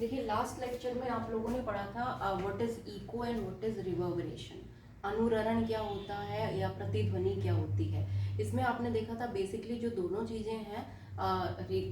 देखिए last lecture में आप लोगों ने पढ़ा था what is echo and what is reverberation. अनुरणन क्या होता है या प्रतिध्वनि क्या होती है। इसमें आपने देखा था बेसिकली जो दोनों चीज़ें हैं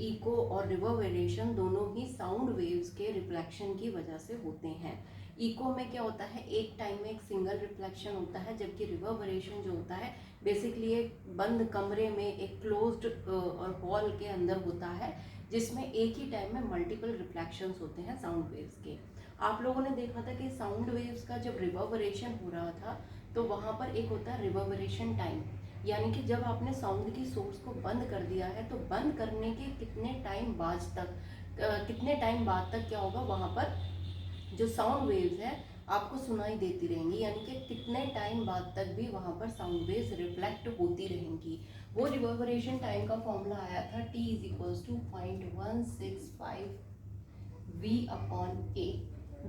इको और रिवर्बरेशन दोनों ही साउंड वेव्स के रिफ्लेक्शन की वजह से होते हैं। इको में क्या होता है, एक टाइम में एक सिंगल रिफ्लेक्शन होता है, जबकि रिवर्बरेशन जो होता है बेसिकली एक बंद कमरे में एक क्लोज्ड और हॉल के अंदर होता है, जिसमें एक ही टाइम में मल्टीपल रिफ्लेक्शंस होते हैं साउंड वेव्स के। आप लोगों ने देखा था कि साउंड वेव्स का जब रिवर्बरेशन हो रहा था तो वहाँ पर एक होता है रिवर्बरेशन टाइम, यानी कि जब आपने साउंड की सोर्स को बंद कर दिया है तो बंद करने के कितने टाइम बाद तक क्या होगा, वहाँ पर जो साउंड वेव्स है आपको सुनाई देती रहेंगी, यानी कि कितने टाइम बाद तक भी वहाँ पर साउंड वेव्स रिफ्लेक्ट होती रहेंगी। वो रिवर्बरेशन टाइम का फॉर्मूला आया था T is equals to 0.165 V upon A,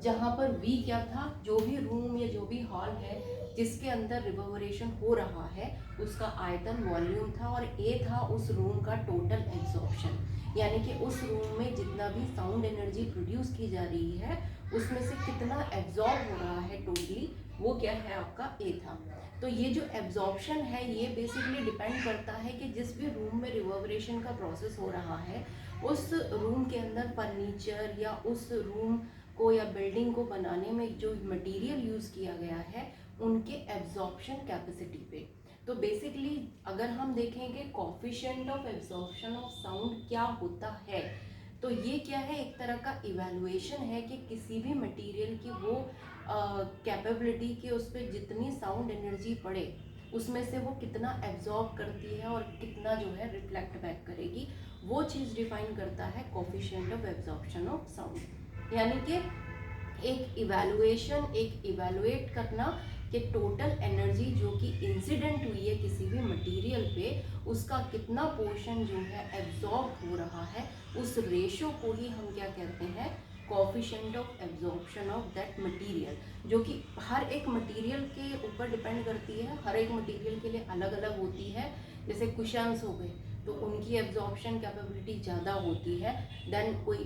जहाँ पर V क्या था, जो भी रूम या जो भी हॉल है जिसके अंदर रिवर्बरेशन हो रहा है उसका आयतन वॉल्यूम था, और A था उस रूम का टोटल एब्जॉर्प्शन, यानी कि उस रूम में जितना भी साउंड एनर्जी प्रोड्यूस की जा रही है उसमें से कितना एब्जॉर्ब हो रहा है टोटली, वो क्या है आपका A था। तो ये जो एब्जॉर्प्शन है ये बेसिकली डिपेंड करता है कि जिस भी रूम में रिवर्बरेशन का प्रोसेस हो रहा है उस रूम के अंदर फर्नीचर या उस रूम को या बिल्डिंग को बनाने में जो मटेरियल यूज़ किया गया है उनके एब्जॉर्प्शन कैपेसिटी पे। तो बेसिकली अगर हम देखेंगे coefficient of absorption of sound क्या होता है, तो ये क्या है, एक तरह का इवैल्यूएशन है कि किसी भी मटेरियल की वो कैपेबिलिटी कि उस पर जितनी साउंड एनर्जी पड़े उसमें से वो कितना एब्जॉर्ब करती है और कितना जो है रिफ्लेक्ट बैक करेगी, वो चीज़ डिफाइन करता है coefficient of absorption of sound. यानी कि एक इवैल्यूएट करना कि टोटल एनर्जी जो कि इंसिडेंट हुई है किसी भी मटेरियल पे उसका कितना पोर्शन जो है एब्जॉर्ब हो रहा है, उस रेशो को ही हम क्या कहते हैं, coefficient of absorption of that material, जो कि हर एक मटेरियल के ऊपर डिपेंड करती है, हर एक मटेरियल के लिए अलग अलग होती है। जैसे कुशन्स हो गए तो उनकी एब्जॉर्प्शन कैपेबिलिटी ज़्यादा होती है देन कोई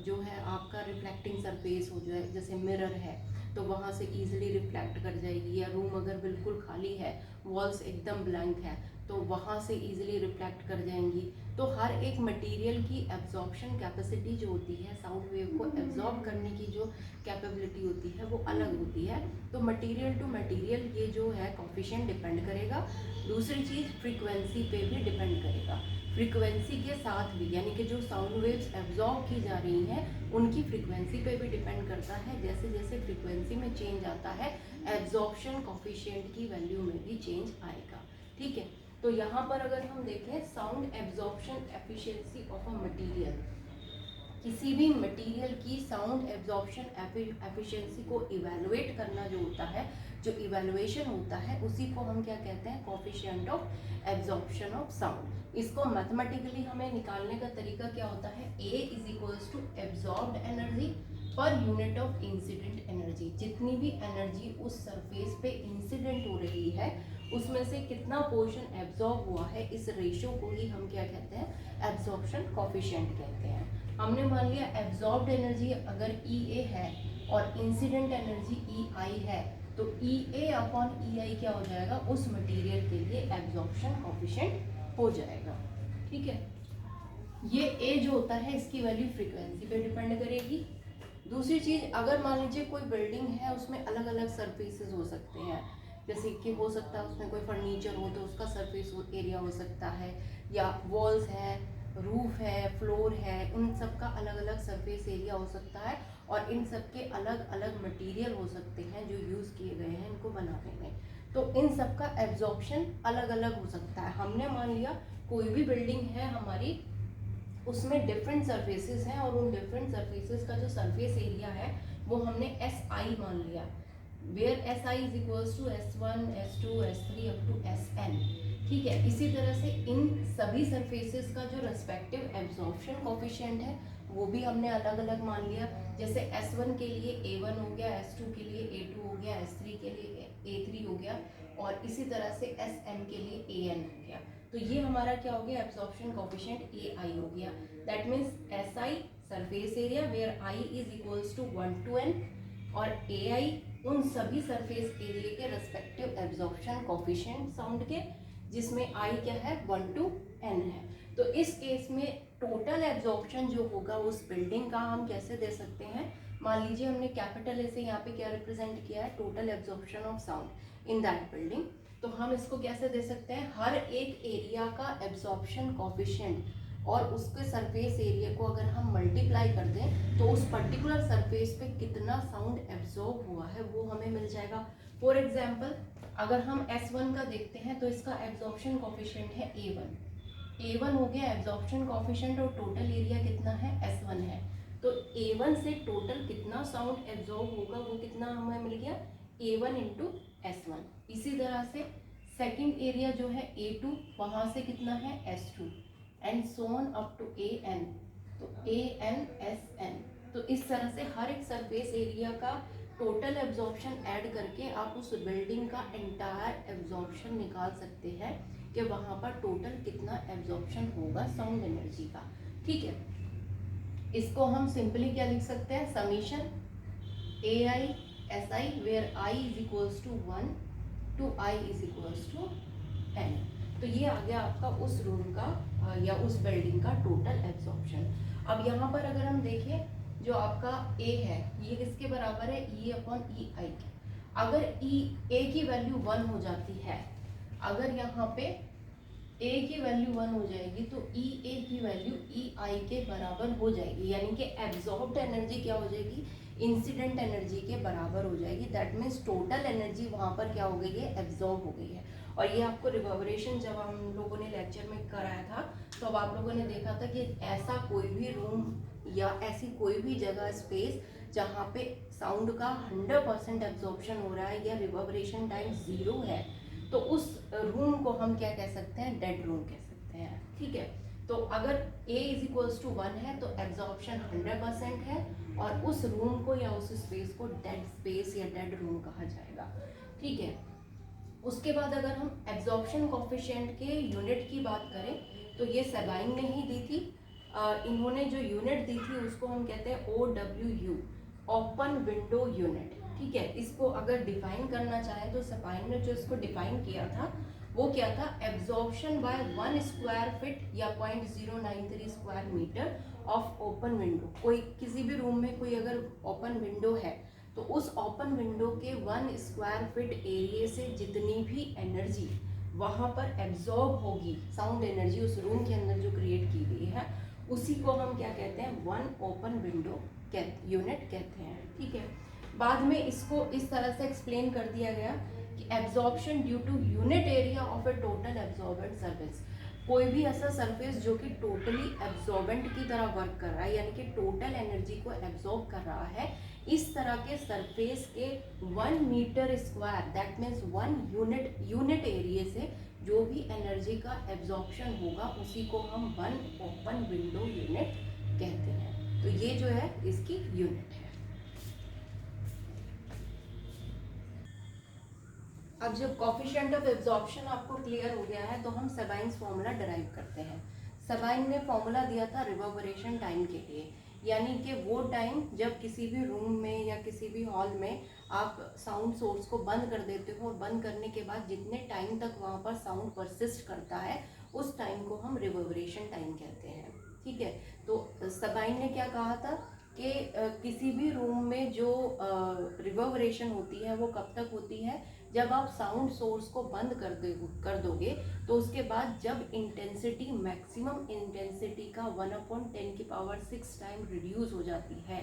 जो है आपका रिफ्लेक्टिंग सरफेस हो जाए, जैसे मिरर है तो वहाँ से इजीली रिफ्लेक्ट कर जाएगी, या रूम अगर बिल्कुल खाली है, वॉल्स एकदम ब्लैंक है तो वहाँ से इजीली रिफ्लेक्ट कर जाएंगी। तो हर एक मटेरियल की एब्जॉर्प्शन कैपेसिटी जो होती है, साउंड वेव को एब्जॉर्ब करने की जो कैपेबिलिटी होती है वो अलग होती है। तो मटेरियल टू मटेरियल ये जो है कोफिशिएंट डिपेंड करेगा। दूसरी चीज़ फ्रीक्वेंसी पे भी डिपेंड करेगा, फ्रीक्वेंसी के साथ भी, यानी कि जो साउंड वेव्स एब्जॉर्ब की जा रही हैं उनकी फ्रीक्वेंसी पे भी डिपेंड करता है। जैसे जैसे फ्रीक्वेंसी में चेंज आता है एब्जॉर्प्शन कोफिशिएंट की वैल्यू में भी चेंज आएगा। ठीक है, तो यहाँ पर अगर हम देखें sound absorption efficiency of a material, किसी भी मटेरियल की साउंड एब्जॉर्प्शन एफिशिएंसी को इवैल्यूएट करना जो होता है, जो इवैल्यूएशन होता है उसी को हम क्या कहते हैं, coefficient of absorption of sound. इसको मैथमेटिकली हमें निकालने का तरीका क्या होता है, A is equals to absorbed energy per unit of incident energy. जितनी भी एनर्जी उस सरफेस पे इंसिडेंट हो रही है उसमें से कितना पोर्शन एब्जॉर्ब हुआ है, इस रेशियो को ही हम क्या कहते हैं, एब्जॉर्प्शन कोफिशिएंट कहते हैं। हमने मान लिया एब्जॉर्ब्ड एनर्जी अगर EA है और इंसिडेंट एनर्जी EI है, तो EA अपॉन EI क्या हो जाएगा, उस मटेरियल के लिए एब्जॉर्प्शन कोफिशिएंट हो जाएगा। ठीक है, ये A जो होता है इसकी वैल्यू फ्रीक्वेंसी पे डिपेंड करेगी। दूसरी चीज़, अगर मान लीजिए कोई बिल्डिंग है उसमें अलग अलग सरफेसेस हो सकते हैं, जैसे कि हो सकता है उसमें कोई फर्नीचर हो तो उसका सरफेस एरिया हो सकता है, या वॉल्स है, रूफ है, फ्लोर है, इन सब का अलग अलग सरफेस एरिया हो सकता है, और इन सब के अलग अलग मटेरियल हो सकते हैं जो यूज़ किए गए हैं इनको बनाने में, तो इन सब का एब्जॉर्प्शन अलग अलग हो सकता है। हमने मान लिया कोई भी बिल्डिंग है हमारी, उसमें डिफरेंट सरफेसेस हैं और उन डिफरेंट सरफेसेस का जो सरफेस एरिया है वो हमने SI मान लिया, where SI is equals to S1 S2 S3 up to SN। ठीक है, इसी तरह से इन सभी सरफेसेस का जो रेस्पेक्टिव एब्जॉर्प्शन कोफिशिएंट है वो भी हमने अलग अलग मान लिया। जैसे S1 के लिए A1 हो गया, S2 के लिए A2 हो गया, S3 के लिए A3 हो गया, और इसी तरह से SN के लिए AN हो गया। तो ये हमारा क्या हो गया, एब्जॉर्प्शन कोफिशिएंट AI हो गया। That means SI surface area where I is equals to 1 to n, और ए आई उन सभी सरफेस एरिया के रेस्पेक्टिव एब्जॉर्प्शन कोफिशिएंट साउंड के, जिसमें आई क्या है 1 to n है। तो इस केस में टोटल एब्जॉर्प्शन जो होगा उस बिल्डिंग का हम कैसे दे सकते हैं, मान लीजिए हमने कैपिटल ए से यहाँ पे क्या रिप्रेजेंट किया है, total absorption of sound in that building. तो हम इसको कैसे दे सकते हैं, हर एक एरिया का एब्जॉर्प्शन कोफिशिएंट और उसके सरफेस एरिया को अगर हम मल्टीप्लाई कर दें तो उस पर्टिकुलर सरफेस पे कितना साउंड एब्जॉर्ब हुआ है वो हमें मिल जाएगा। फॉर एग्जांपल अगर हम S1 का देखते हैं तो इसका एब्जॉर्प्शन कोफिशिएंट है A1 हो गया एब्जॉर्प्शन कोफिशिएंट, और टोटल एरिया कितना है S1 है। तो A1 से टोटल कितना साउंड एब्जॉर्ब होगा वो कितना हमें मिल गया, A1 इंटू S1। इसी तरह से सेकंड एरिया जो है A2, वहाँ से कितना है S2 and so on up to AN, तो AN SN। तो इस तरह से हर एक सरफेस एरिया का टोटल एब्जॉर्प्शन ऐड करके आप उस बिल्डिंग का एंटायर एब्जॉर्प्शन निकाल सकते हैं कि वहाँ पर टोटल कितना एब्जॉर्प्शन होगा साउंड एनर्जी का। ठीक है, इसको हम सिंपली क्या लिख सकते हैं, summation AI SI where I is equals to 1 to I is equals to N। तो ये आ गया आपका उस रूम का या उस बिल्डिंग का टोटल एब्जॉर्प्शन। अब यहाँ पर अगर हम देखें जो आपका A है ये किसके बराबर है, E अपॉन EI। अगर A की वैल्यू 1 हो जाती है, अगर यहाँ पे A की वैल्यू 1 हो जाएगी तो EA की वैल्यू EI के बराबर हो जाएगी, यानी कि एब्जॉर्ब्ड एनर्जी क्या हो जाएगी, इंसिडेंट एनर्जी के बराबर हो जाएगी। दैट मीन्स टोटल एनर्जी वहाँ पर क्या हो गई है, एब्जॉर्ब हो गई है। और ये आपको रिवर्बरेशन जब हम लोगों ने लेक्चर में कराया था तो अब आप लोगों ने देखा था कि ऐसा कोई भी रूम या ऐसी कोई भी जगह स्पेस जहाँ पे साउंड का 100% एब्जॉर्प्शन हो रहा है या रिवर्बरेशन टाइम 0 है, तो उस रूम को हम क्या कह सकते हैं, डेड रूम कह सकते हैं। ठीक है, तो अगर A इज इक्वल्स टू 1 है तो एब्जॉर्प्शन 100% है, और उस रूम को या उस स्पेस को डेड स्पेस या डेड रूम कहा जाएगा। ठीक है, उसके बाद अगर हम एब्जॉर्प्शन कोफिशिएंट के यूनिट की बात करें तो ये सेबाइन ने ही दी थी। इन्होंने जो यूनिट दी थी उसको हम कहते हैं OWU, ओपन विंडो यूनिट। ठीक है, इसको अगर डिफाइन करना चाहे तो सेबाइन ने जो इसको डिफाइन किया था वो क्या था, एब्जॉर्प्शन बाय 1 स्क्वायर फीट या 0.093 square metre of open window. कोई किसी भी रूम में कोई अगर ओपन विंडो है तो उस ओपन विंडो के 1 स्क्वायर फीट एरिया से जितनी भी एनर्जी वहाँ पर एब्जॉर्ब होगी, साउंड एनर्जी उस रूम के अंदर जो क्रिएट की गई है, उसी को हम क्या कहते हैं, 1 ओपन विंडो यूनिट कहते हैं। ठीक है, बाद में इसको इस तरह से एक्सप्लेन कर दिया गया कि absorption due to unit area of a total absorbent surface. कोई भी ऐसा सरफेस जो कि टोटली एब्जॉर्बेंट की तरह वर्क कर रहा है, यानी कि टोटल एनर्जी को एब्जॉर्ब कर रहा है, इस तरह के सरफेस के 1 metre square, that means 1 unit area से जो भी एनर्जी का एब्जॉर्प्शन होगा उसी को हम 1 ओपन विंडो यूनिट कहते हैं। तो ये जो है इसकी यूनिट है। अब जब कोफिशिएंट ऑफ एब्जॉर्प्शन आपको क्लियर हो गया है तो हम सेबाइन्स फॉर्मूला डिराइव करते हैं। सेबाइन ने फॉर्मूला दिया था रिवर्बरेशन टाइम के लिए, यानी कि वो टाइम जब किसी भी रूम में या किसी भी हॉल में आप साउंड सोर्स को बंद कर देते हो और बंद करने के बाद जितने टाइम तक वहाँ पर साउंड परसिस्ट करता है उस टाइम को हम रिवर्बरेशन टाइम कहते हैं। ठीक है, तो सेबाइन ने क्या कहा था कि किसी भी रूम में जो रिवर्बरेशन होती है वो कब तक होती है, जब आप साउंड सोर्स को बंद कर दोगे तो उसके बाद जब इंटेंसिटी मैक्सिमम इंटेंसिटी का 1/10⁶ टाइम रिड्यूस हो जाती है,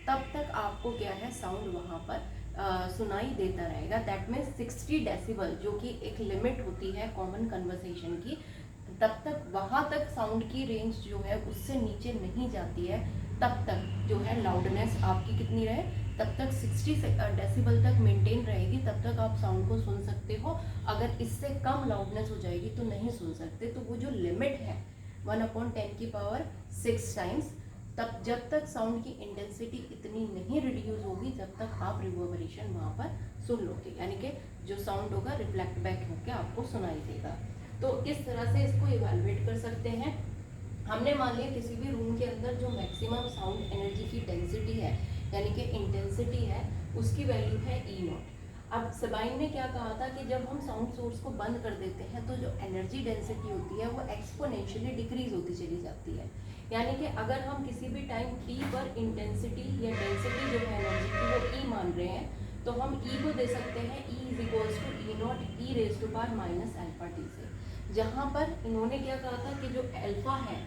तब तक आपको क्या है, साउंड वहाँ पर सुनाई देता रहेगा। दैट मीन्स 60 डेसिबल जो कि एक लिमिट होती है कॉमन कन्वर्सेशन की, तब तक वहाँ तक साउंड की रेंज जो है उससे नीचे नहीं जाती है, तब तक जो है लाउडनेस आपकी कितनी रहे, तब तक 60 डेसिबल तक मेंटेन रहेगी, तब तक आप साउंड को सुन सकते हो। अगर इससे कम लाउडनेस हो जाएगी तो नहीं सुन सकते। तो वो जो लिमिट है 1/10⁶ टाइम्स, तब जब तक साउंड की इंटेंसिटी इतनी नहीं रिड्यूस होगी तब तक आप रिवर्बरेशन वहाँ पर सुन लोगे, यानी कि जो साउंड होगा रिफ्लेक्ट बैक होकर आपको सुनाई देगा। तो इस तरह से इसको इवैल्यूएट कर सकते हैं। हमने मान लिया किसी भी रूम के अंदर जो मैक्सिमम साउंड एनर्जी की डेंसिटी है यानी कि इंटेंसिटी है उसकी वैल्यू है ई नॉट। अब सबाइन ने क्या कहा था कि जब हम साउंड सोर्स को बंद कर देते हैं तो जो एनर्जी डेंसिटी होती है वो एक्सपोनेंशियली डिक्रीज होती चली जाती है। यानी कि अगर हम किसी भी टाइम टी पर इंटेंसिटी या डेंसिटी जो है एनर्जी की वो ई मान रहे हैं तो हम ई को दे सकते हैं E is equals to E not E raise to power minus alpha T से। जहाँ पर इन्होंने क्या कहा था कि जो अल्फा है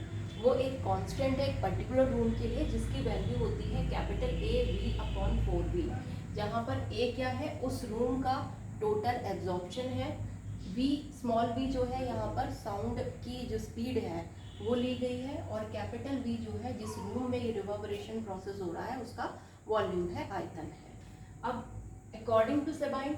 वो एक कांस्टेंट है एक पर्टिकुलर रूम के लिए जिसकी वैल्यू होती है capital A V upon 4v। जहाँ पर ए क्या है उस रूम का टोटल एब्जॉर्प्शन है, वी स्मॉल वी जो है यहाँ पर साउंड की जो स्पीड है वो ली गई है, और कैपिटल वी जो है जिस रूम में ये रिवर्बरेशन प्रोसेस हो रहा है उसका वॉल्यूम है, आयतन है। अब अकॉर्डिंग टू सेबाइन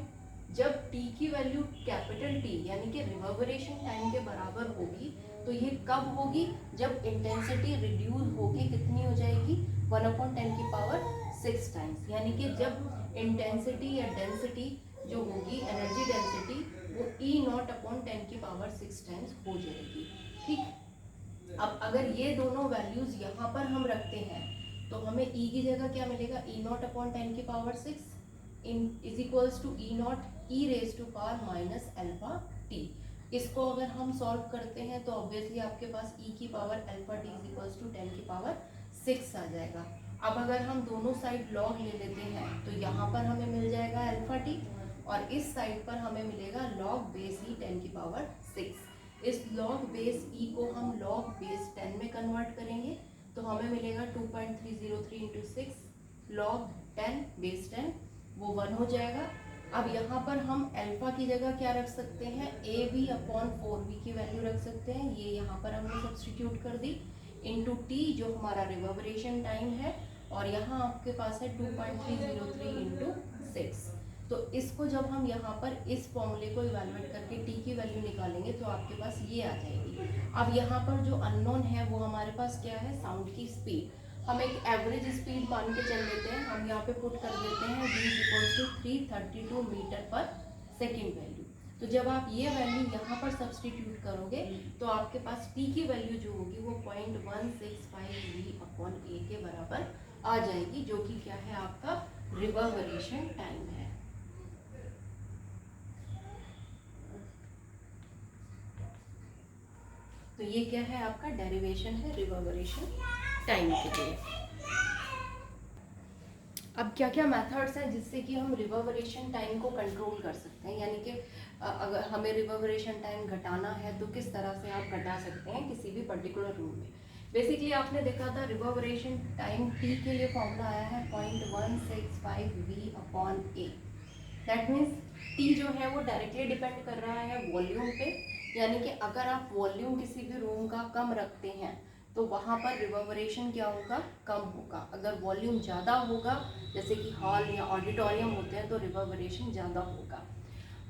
जब t की वैल्यू कैपिटल T यानी कि रिवर्बरेशन टाइम के बराबर होगी तो ये कब होगी, जब इंटेंसिटी रिड्यूस होके कितनी हो जाएगी 1/10 की पावर 6 टाइम्स। यानी कि जब इंटेंसिटी या डेंसिटी जो होगी एनर्जी डेंसिटी वो ई नॉट अपॉन 10 की पावर 6 टाइम्स हो जाएगी। ठीक, अब अगर ये दोनों वैल्यूज यहाँ पर हम रखते हैं तो हमें ई की जगह क्या मिलेगा, ई नॉट अपॉन 10 की power 6 is equals to E not E raise to power minus alpha T. इसको अगर हम सॉल्व करते हैं तो ऑब्वियसली आपके पास e की power alpha T is equals to 10 की पावर 6 आ जाएगा। अब अगर हम दोनों साइड लॉग ले लेते हैं तो यहाँ पर हमें मिल जाएगा अल्फा टी और इस साइड पर हमें मिलेगा लॉग बेस ई 10 की पावर 6। इस लॉग बेस e को हम लॉग बेस 10 में कन्वर्ट करेंगे तो हमें मिलेगा 2.303 इंटू 6 लॉग 10 बेस 10 वो 1 हो जाएगा। अब यहाँ पर हम अल्फा की जगह क्या रख सकते हैं, ए वी अपॉन 4v की वैल्यू रख सकते हैं, ये यहाँ पर हमने सब्सटीट्यूट कर दी इंटू टी जो हमारा रिवर्बरेशन टाइम है, और यहाँ आपके पास है 2.303 इंटू 6। तो इसको जब हम यहाँ पर इस फॉर्मूले को इवेलुएट करके टी की वैल्यू निकालेंगे तो आपके पास ये आ जाएगी। अब यहाँ पर जो अननोन है वो हमारे पास क्या है, साउंड की स्पीड। हम एक एवरेज स्पीड मान के चल लेते हैं, हम यहाँ पे पुट कर देते हैं v इक्वल्स टू 332 मीटर पर सेकेंड वैल्यू। तो जब आप ये वैल्यू यहाँ पर सब्सटीट्यूट करोगे तो आपके पास t की वैल्यू जो होगी वो 0.165 v अपॉन a के बराबर आ जाएगी, जो कि क्या है आपका रिवर्बरेशन टाइम है। तो ये क्या है आपका डेरिवेशन है रिवर्बरेशन टाइम के लिए। अब क्या क्या मेथड्स हैं जिससे कि हम रिवर्बरेशन टाइम को कंट्रोल कर सकते हैं, यानी कि अगर हमें रिवर्बरेशन टाइम घटाना है तो किस तरह से आप घटा सकते हैं किसी भी पर्टिकुलर रूम में। बेसिकली आपने देखा था रिवर्बरेशन टाइम टी के लिए फॉर्मूला आया है 0.165 v upon A. That means T जो है वो डायरेक्टली डिपेंड कर रहा है वॉल्यूम पे, यानी कि अगर आप वॉल्यूम किसी भी रूम का कम रखते हैं तो वहाँ पर रिवर्बरेशन क्या होगा, कम होगा। अगर वॉल्यूम ज़्यादा होगा जैसे कि हॉल या ऑडिटोरियम होते हैं तो रिवर्बरेशन ज़्यादा होगा।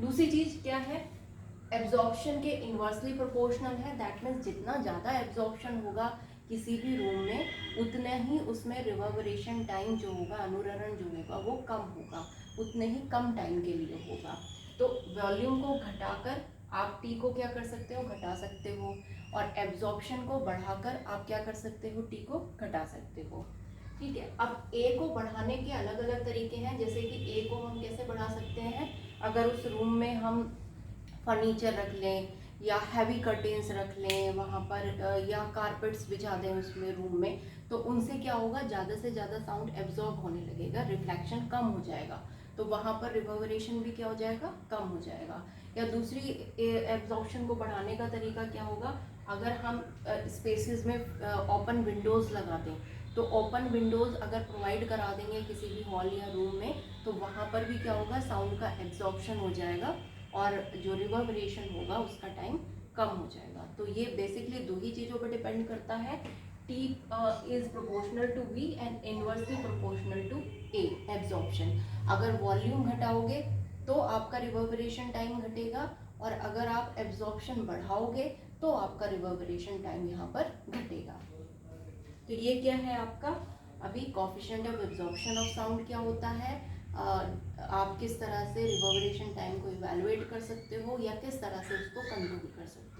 दूसरी चीज़ क्या है, एब्जॉर्प्शन के इन्वर्सली प्रोपोर्शनल है। दैट मीन्स जितना ज़्यादा एब्जॉर्प्शन होगा किसी भी रूम में उतना ही उसमें रिवर्बरेशन टाइम जो होगा, अनुरणन जो होगा वो कम होगा, उतने ही कम टाइम के लिए होगा। तो वॉल्यूम को घटाकर आप टी को क्या कर सकते हो, घटा सकते हो, और एब्जॉर्प्शन को बढ़ाकर आप क्या कर सकते हो, टी को घटा सकते हो। ठीक है, अब ए को बढ़ाने के अलग अलग तरीके हैं, जैसे कि ए को हम कैसे बढ़ा सकते हैं, अगर उस रूम में हम फर्नीचर रख लें या हैवी कर्टेन्स रख लें वहाँ पर, या कारपेट्स बिछा दें उसमें रूम में, तो उनसे क्या होगा, ज़्यादा से ज़्यादा साउंड एब्जॉर्ब होने लगेगा, रिफ्लेक्शन कम हो जाएगा, तो वहाँ पर रिवर्बरेशन भी क्या हो जाएगा, कम हो जाएगा। या दूसरी एब्जॉर्प्शन को बढ़ाने का तरीका क्या होगा, अगर हम स्पेसेस में ओपन विंडोज़ लगा दें, तो ओपन विंडोज़ अगर प्रोवाइड करा देंगे किसी भी हॉल या रूम में तो वहाँ पर भी क्या होगा, साउंड का एब्जॉर्प्शन हो जाएगा और जो रिवर्बरेशन होगा उसका टाइम कम हो जाएगा। तो ये बेसिकली दो ही चीज़ों पर डिपेंड करता है, T is proportional to V and inversely proportional to A absorption. अगर वॉल्यूम घटाओगे तो आपका रिवर्बरेशन टाइम घटेगा, और अगर आप एब्जॉर्प्शन बढ़ाओगे तो आपका रिवर्बरेशन टाइम यहाँ पर घटेगा। तो ये क्या है आपका अभी coefficient of absorption of sound क्या होता है, आप किस तरह से रिवर्बरेशन टाइम को इवैल्यूएट कर सकते हो या किस तरह से उसको कंट्रोल कर सकते हो।